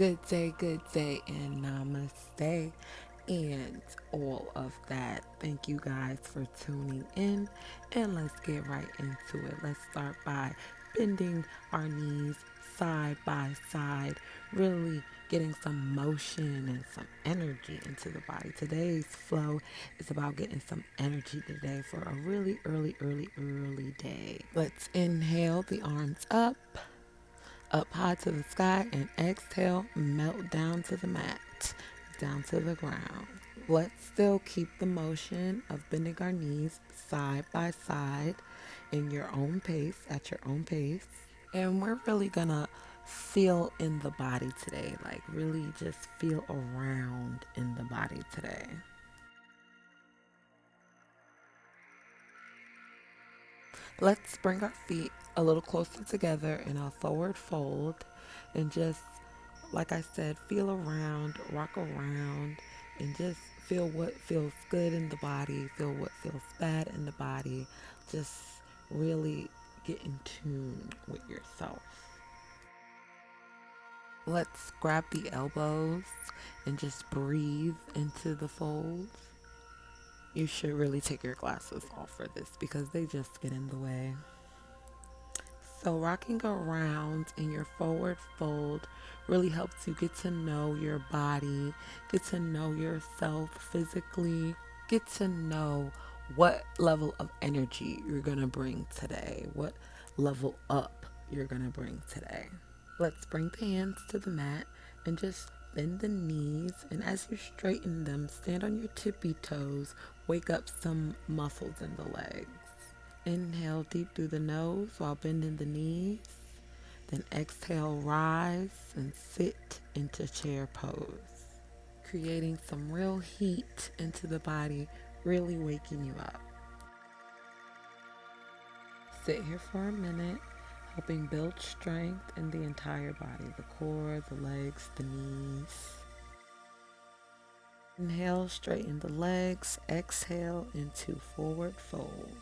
good day, and namaste, and all of that. Thank you guys for tuning in, and let's get right into it. Let's start by bending our knees side by side, really getting some motion and some energy into the body. Today's flow is about getting some energy today for a really early day. Let's inhale the arms up high to the sky, and exhale, melt down to the mat, down to the ground. Let's still keep the motion of bending our knees side by side in your own pace, at your own pace. And we're really gonna feel in the body today, like really just feel around in the body today. Let's bring our feet a little closer together in a forward fold and just, like I said, feel around, rock around, and just feel what feels good in the body, feel what feels bad in the body. Just really get in tune with yourself. Let's grab the elbows and just breathe into the folds. You should really take your glasses off for this because they just get in the way. So rocking around in your forward fold really helps you get to know your body, get to know yourself physically, get to know what level of energy you're going to bring today, what level up you're going to bring today. Let's bring the hands to the mat and just bend the knees. And as you straighten them, stand on your tippy toes, wake up some muscles in the legs. Inhale deep through the nose while bending the knees. Then exhale, rise and sit into chair pose, creating some real heat into the body, really waking you up. Sit here for a minute, helping build strength in the entire body, the core, the legs, the knees. Inhale, straighten the legs. Exhale into forward fold.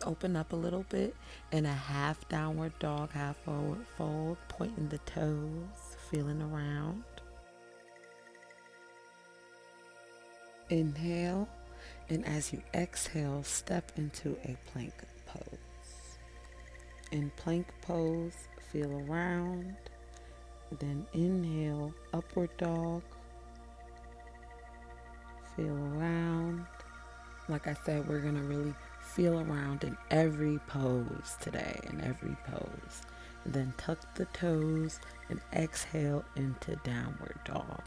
Open up a little bit in a half downward dog, half forward fold, pointing the toes, feeling around. Inhale, and as you exhale, step into a plank pose. In plank pose, feel around. Then inhale, upward dog, feel around. Like I said, we're going to really feel around in every pose today, in every pose. Then tuck the toes and exhale into downward dog.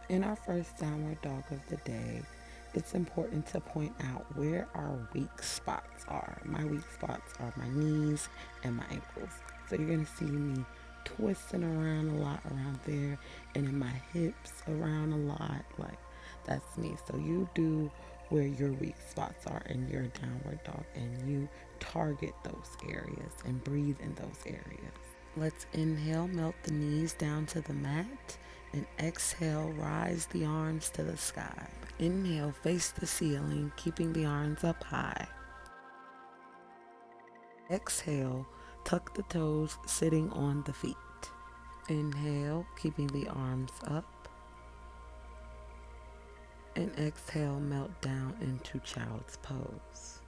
In our first downward dog of the day, it's important to point out where our weak spots are. My weak spots are my knees and my ankles. So you're going to see me twisting around a lot around there, and in my hips around a lot. Like, that's me. So you do where your weak spots are in your downward dog, and you target those areas and breathe in those areas. Let's inhale, melt the knees down to the mat, and exhale, rise the arms to the sky. Inhale, face the ceiling, keeping the arms up high. Exhale, tuck the toes, sitting on the feet. Inhale, keeping the arms up. And exhale, melt down into child's pose.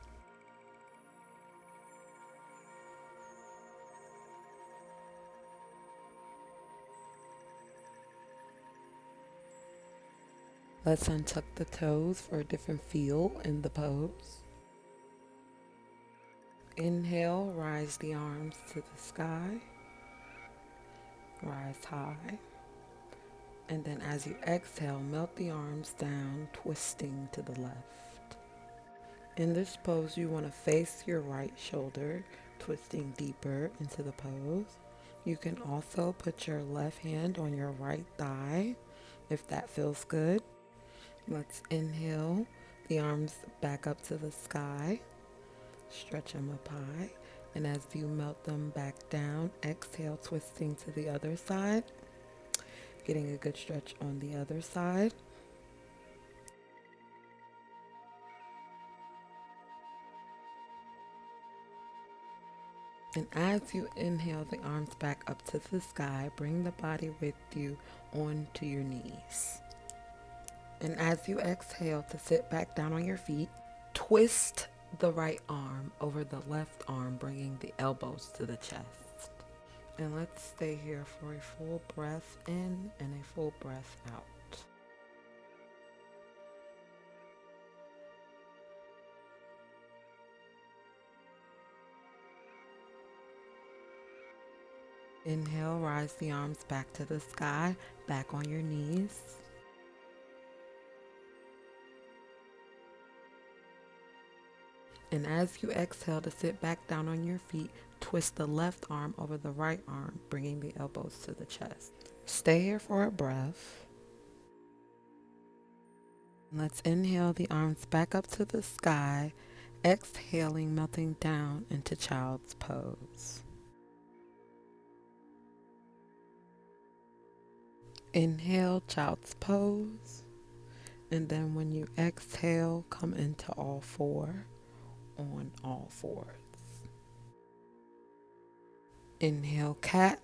Let's untuck the toes for a different feel in the pose. Inhale, rise the arms to the sky. Rise high. And then as you exhale, melt the arms down, twisting to the left. In this pose, you want to face your right shoulder, twisting deeper into the pose. You can also put your left hand on your right thigh if that feels good. Let's inhale the arms back up to the sky. Stretch them up high. And as you melt them back down, exhale, twisting to the other side. Getting a good stretch on the other side. And as you inhale the arms back up to the sky, bring the body with you onto your knees. And as you exhale to sit back down on your feet, twist the right arm over the left arm, bringing the elbows to the chest. And let's stay here for a full breath in and a full breath out. Inhale, rise the arms back to the sky, back on your knees. And as you exhale to sit back down on your feet, twist the left arm over the right arm, bringing the elbows to the chest. Stay here for a breath. Let's inhale the arms back up to the sky, exhaling, melting down into child's pose. Inhale, child's pose. And then when you exhale, come into all four on all fours. Inhale, cat.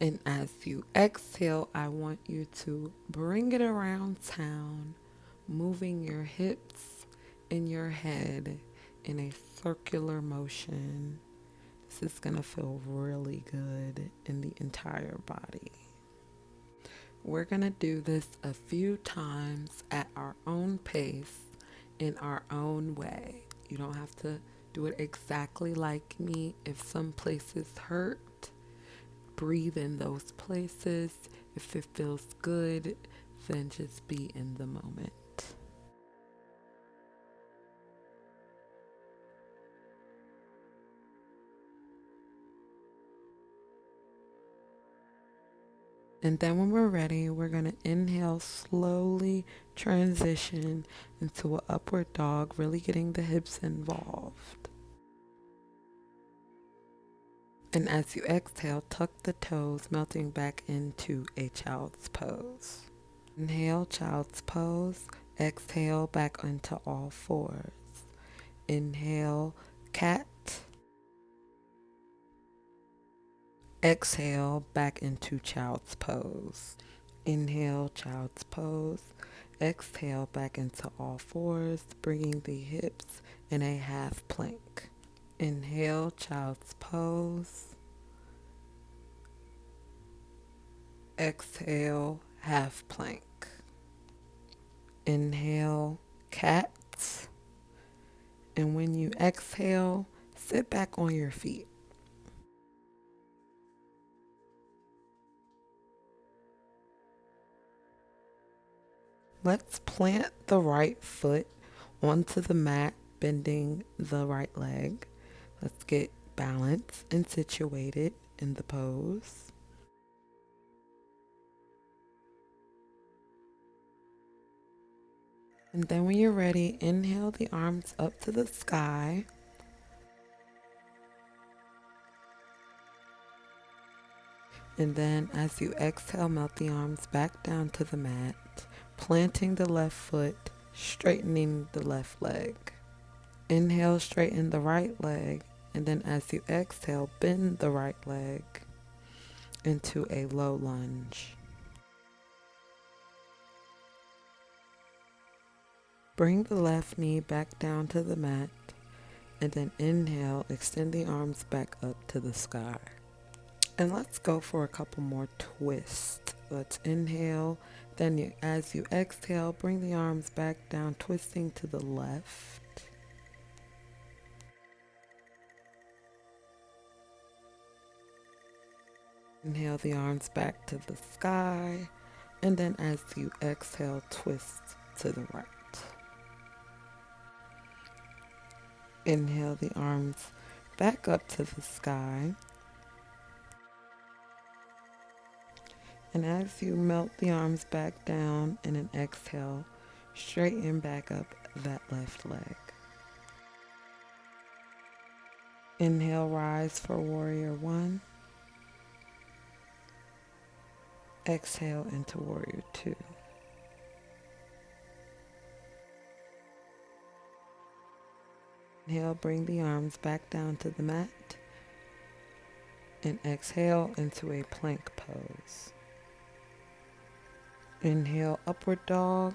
And as you exhale, I want you to bring it around town, moving your hips and your head in a circular motion. This is going to feel really good in the entire body. We're going to do this a few times at our own pace, in our own way. You don't have to do it exactly like me. If some places hurt, breathe in those places. If it feels good, then just be in the moment. And then when we're ready, we're going to inhale, slowly transition into an upward dog, really getting the hips involved. And as you exhale, tuck the toes, melting back into a child's pose. Inhale, child's pose. Exhale, back into all fours. Inhale, cat. Exhale, back into child's pose. Inhale, child's pose. Exhale, back into all fours, bringing the hips in a half plank. Inhale, child's pose. Exhale, half plank. Inhale, cat. And when you exhale, sit back on your feet. Let's plant the right foot onto the mat, bending the right leg. Let's get balanced and situated in the pose. And then when you're ready, inhale the arms up to the sky. And then as you exhale, melt the arms back down to the mat, planting the left foot, straightening the left leg. Inhale, straighten the right leg. And then as you exhale, bend the right leg into a low lunge. Bring the left knee back down to the mat, and then inhale, extend the arms back up to the sky. And let's go for a couple more twists. Let's inhale, then as you exhale, bring the arms back down, twisting to the left. Inhale the arms back to the sky, and then as you exhale, twist to the right. Inhale the arms back up to the sky. And as you melt the arms back down in an exhale, straighten back up that left leg. Inhale, rise for warrior one. Exhale into warrior two. Inhale, bring the arms back down to the mat. And exhale into a plank pose. Inhale, upward dog.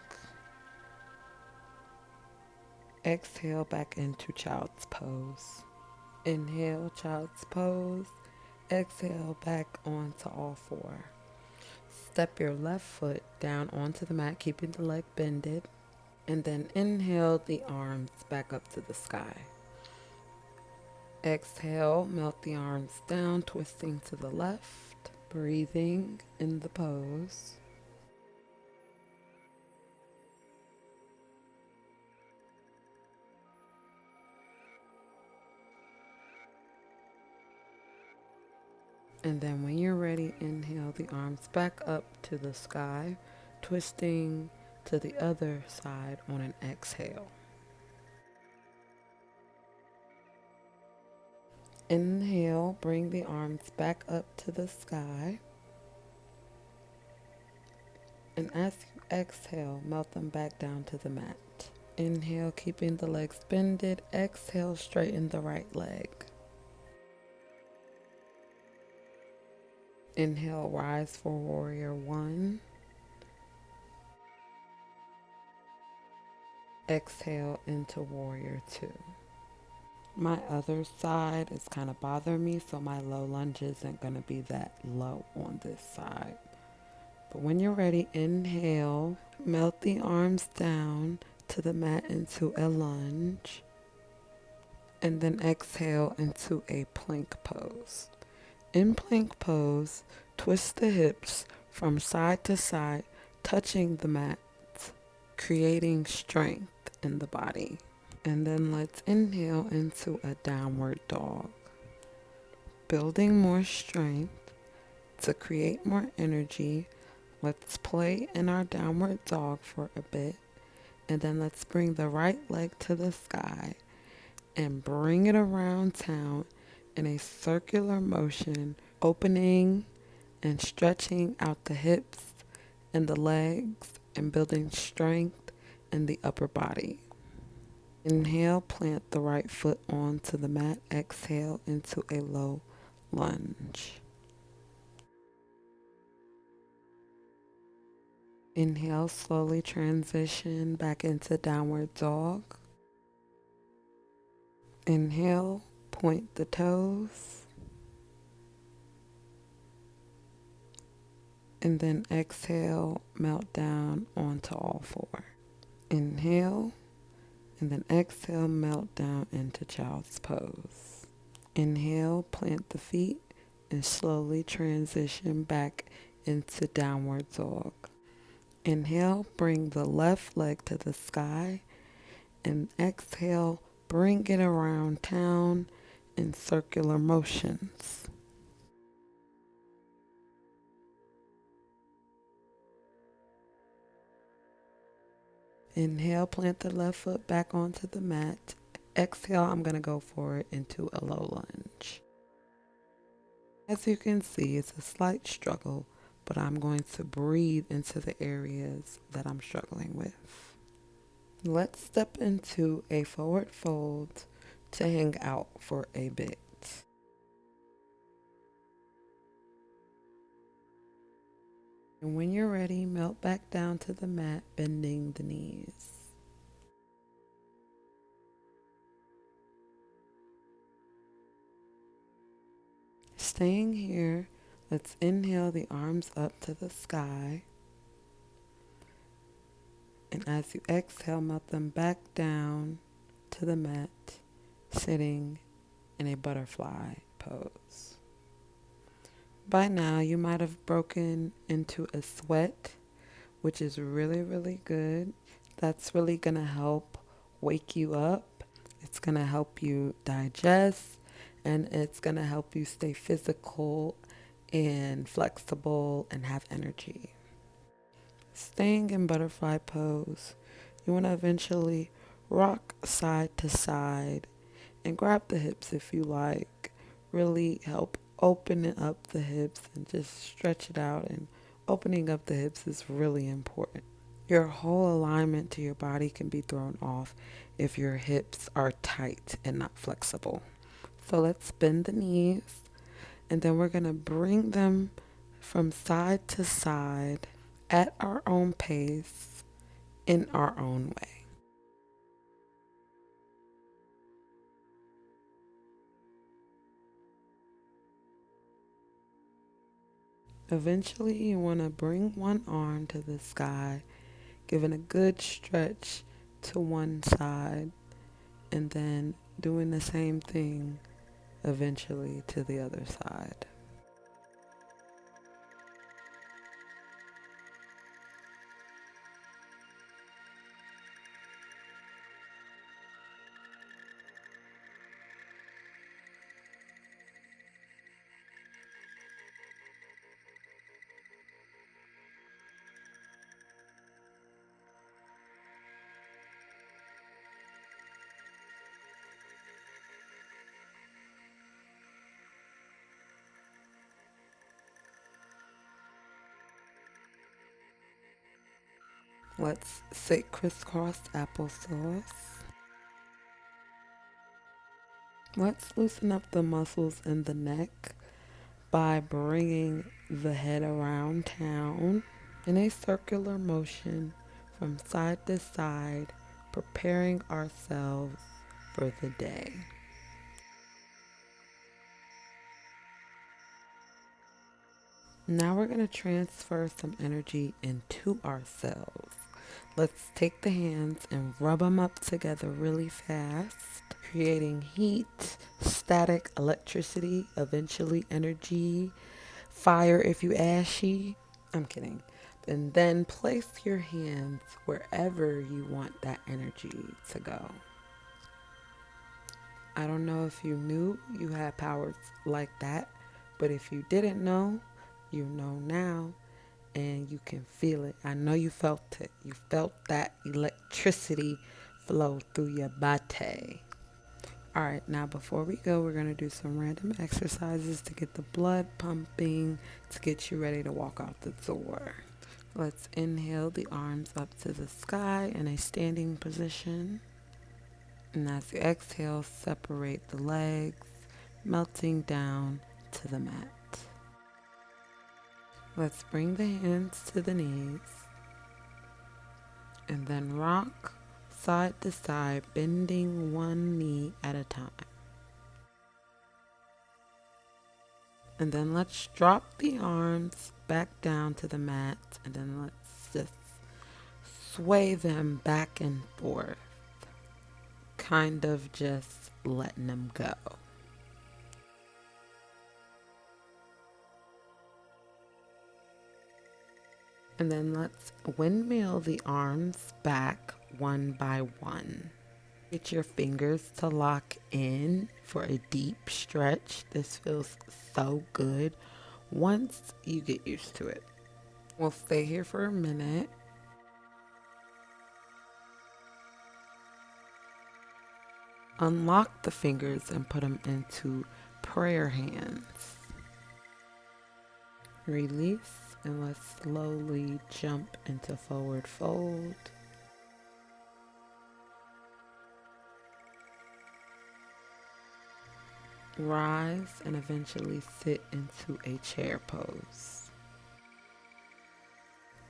Exhale back into child's pose. Inhale, child's pose. Exhale back onto all four. Step your left foot down onto the mat, keeping the leg bended. And then inhale the arms back up to the sky. Exhale, melt the arms down, twisting to the left, breathing in the pose. And then when you're ready, inhale the arms back up to the sky, twisting to the other side on an exhale. Inhale, bring the arms back up to the sky. And as you exhale, melt them back down to the mat. Inhale, keeping the legs bended. Exhale, straighten the right leg. Inhale, rise for warrior one. Exhale into warrior two. My other side is kind of bothering me, so my low lunge isn't going to be that low on this side. But when you're ready, inhale, melt the arms down to the mat into a lunge. And then exhale into a plank pose. In plank pose, twist the hips from side to side, touching the mat, creating strength in the body. And then let's inhale into a downward dog, building more strength to create more energy. Let's play in our downward dog for a bit, and then let's bring the right leg to the sky and bring it around town in a circular motion, opening and stretching out the hips and the legs and building strength in the upper body. Inhale, plant the right foot onto the mat. Exhale into a low lunge. Inhale, slowly transition back into downward dog. Inhale, point the toes. And then exhale, melt down onto all four. Inhale, and then exhale, melt down into child's pose. Inhale, plant the feet, and slowly transition back into downward dog. Inhale, bring the left leg to the sky, and exhale, bring it around town in circular motions. Inhale, plant the left foot back onto the mat. Exhale, I'm going to go forward into a low lunge. As you can see, it's a slight struggle, but I'm going to breathe into the areas that I'm struggling with. Let's step into a forward fold to hang out for a bit. And when you're ready, melt back down to the mat, bending the knees. Staying here, let's inhale the arms up to the sky. And as you exhale, melt them back down to the mat, sitting in a butterfly pose. By now, you might have broken into a sweat, which is really, really good. That's really going to help wake you up. It's going to help you digest, and it's going to help you stay physical and flexible and have energy. Staying in butterfly pose, you want to eventually rock side to side and grab the hips if you like. Really help open up the hips and just stretch it out, and opening up the hips is really important. Your whole alignment to your body can be thrown off if your hips are tight and not flexible. So let's bend the knees And then we're going to bring them from side to side at our own pace in our own way. Eventually, you want to bring one arm to the sky, giving a good stretch to one side, and then doing the same thing eventually to the other side. Let's sit crisscross applesauce. Let's loosen up the muscles in the neck by bringing the head around town in a circular motion from side to side, preparing ourselves for the day. Now we're going to transfer some energy into ourselves. Let's take the hands and rub them up together really fast, creating heat, static, electricity, eventually energy, fire if you ashy. I'm kidding. And then place your hands wherever you want that energy to go. I don't know if you knew you had powers like that, but if you didn't know, you know now, and you can feel it. I know you felt it. You felt that electricity flow through your body. All right, now before we go, we're going to do some random exercises to get the blood pumping, to get you ready to walk out the door. Let's inhale the arms up to the sky in a standing position. And as you exhale, separate the legs, melting down to the mat. Let's bring the hands to the knees and then rock side to side, bending one knee at a time. And then let's drop the arms back down to the mat, and then let's just sway them back and forth, kind of just letting them go. And then let's windmill the arms back one by one. Get your fingers to lock in for a deep stretch. This feels so good once you get used to it. We'll stay here for a minute. Unlock the fingers and put them into prayer hands. Release and let's slowly jump into forward fold. Rise and eventually sit into a chair pose.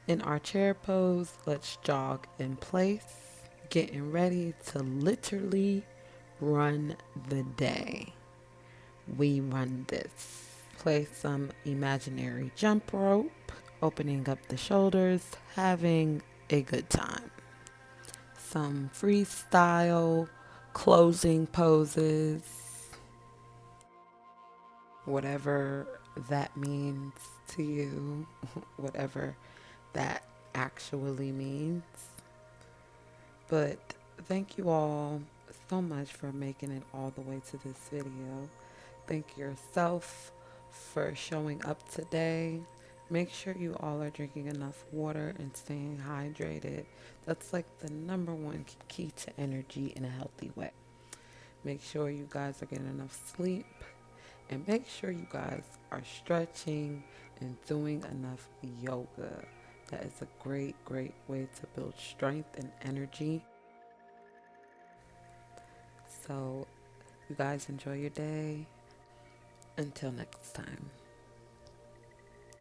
In our chair pose, let's jog in place, getting ready to literally run the day. We run this. Place some imaginary jump rope, opening up the shoulders, having a good time. Some freestyle closing poses, whatever that means to you, whatever that actually means. But thank you all so much for making it all the way to this video. Thank yourself for showing up today. Make sure you all are drinking enough water and staying hydrated. That's like the number one key to energy in a healthy way. Make sure you guys are getting enough sleep. And make sure you guys are stretching and doing enough yoga. That is a great, great way to build strength and energy. So, you guys enjoy your day. Until next time.